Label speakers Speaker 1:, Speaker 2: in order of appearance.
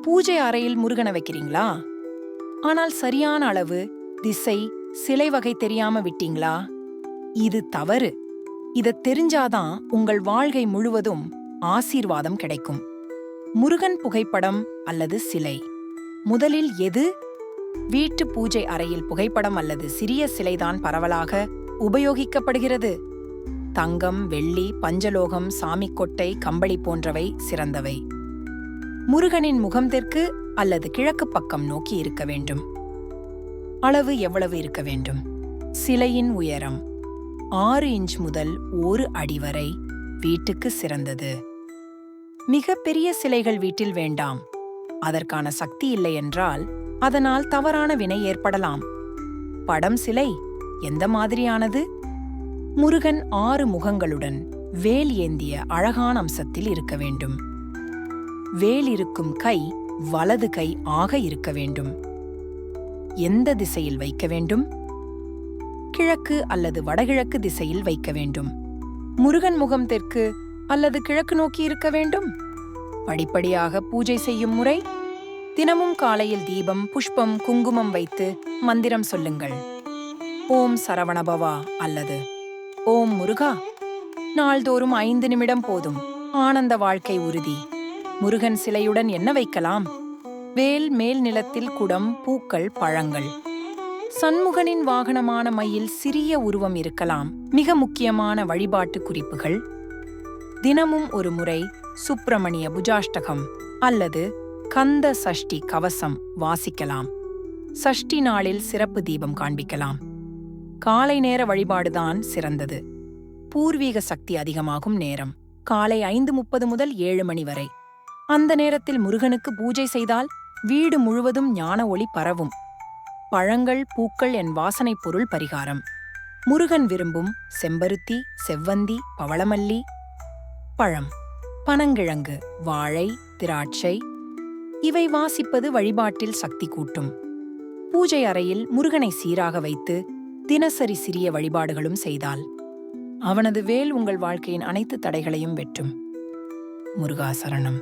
Speaker 1: பூஜை அறையில் முருகனை வைக்கிறீங்களா? ஆனால் சரியான அளவு, திசை, சிலை வகை தெரியாம விட்டீங்களா? இது தவறு. இத தெரிஞ்சாதான் உங்கள் வாழ்க்கை முழுவதும் ஆசீர்வாதம் கிடைக்கும். முருகன் புகைப்படம் அல்லது சிலை, முதலில் எது? வீட்டு பூஜை அறையில் புகைப்படம் அல்லது சிறிய சிலைதான் பரவலாக உபயோகிக்கப்படுகிறது. தங்கம், வெள்ளி, பஞ்சலோகம், சாமிக்கொட்டை, கம்பளி போன்றவை சிறந்தவை. முருகனின் முகம் தெற்கு அல்லது கிழக்கு பக்கம் நோக்கி இருக்க வேண்டும். அளவு எவ்வளவு இருக்க வேண்டும்? சிலையின் உயரம் 6 இன்ச் முதல் 1 அடி வரை வீட்டுக்கு சிறந்தது. மிக பெரிய சிலைகள் வீட்டில் வேண்டாம். அதற்கான சக்தி இல்லை என்றால் அதனால் தவறான வினை ஏற்படலாம். படம் சிலை எந்த மாதிரியானது? முருகன் 6 முகங்களுடன் வேல் ஏந்திய அழகான அம்சத்தில் இருக்க வேண்டும். வேல் இருக்கும் கை வலது கை ஆக இருக்க வேண்டும். எந்த திசையில் வைக்க வேண்டும்? கிழக்கு அல்லது வடகிழக்கு திசையில் வைக்க வேண்டும். முருகன் முகம் தெற்கு அல்லது கிழக்கு நோக்கி இருக்க வேண்டும். படிப்படியாக பூஜை செய்யும் முறை: தினமும் காலையில் தீபம், புஷ்பம், குங்குமம் வைத்து மந்திரம் சொல்லுங்கள். ஓம் சரவணபவா அல்லது ஓம் முருகா. நாள்தோறும் 5 நிமிடம் போதும். ஆனந்த வாழ்க்கை உறுதி. முருகன் சிலையுடன் என்ன வைக்கலாம்? வேல், மேல் நிலத்தில் குடம், பூக்கள், பழங்கள். சண்முகனின் வாகனமான மயில் சிறிய உருவம் இருக்கலாம். மிக முக்கியமான வழிபாட்டு குறிப்புகள்: தினமும் ஒரு முறை சுப்பிரமணிய புஜாஷ்டகம் அல்லது கந்த சஷ்டி கவசம் வாசிக்கலாம். சஷ்டி நாளில் சிறப்பு தீபம் காண்பிக்கலாம். காலை நேர வழிபாடுதான் சிறந்தது. பூர்வீக சக்தி அதிகமாகும் நேரம் காலை 5:30 முதல் 7 மணி வரை. அந்த நேரத்தில் முருகனுக்கு பூஜை செய்தால் வீடு முழுவதும் ஞான ஒளி பரவும். பழங்கள், பூக்கள் என் வாசனை பொருள் பரிகாரம்: முருகன் விரும்பும் செம்பருத்தி, செவ்வந்தி, பவளமல்லி. பழம்: பனங்கிழங்கு, வாழை, திராட்சை. இவை வாசிப்பது வழிபாட்டில் சக்தி கூட்டும். பூஜை அறையில் முருகனை சீராக வைத்து தினசரி சிறிய வழிபாடுகளும் செய்தால் அவனது வேல் உங்கள் வாழ்க்கையின் அனைத்து தடைகளையும் வெட்டும். முருகா சரணம்.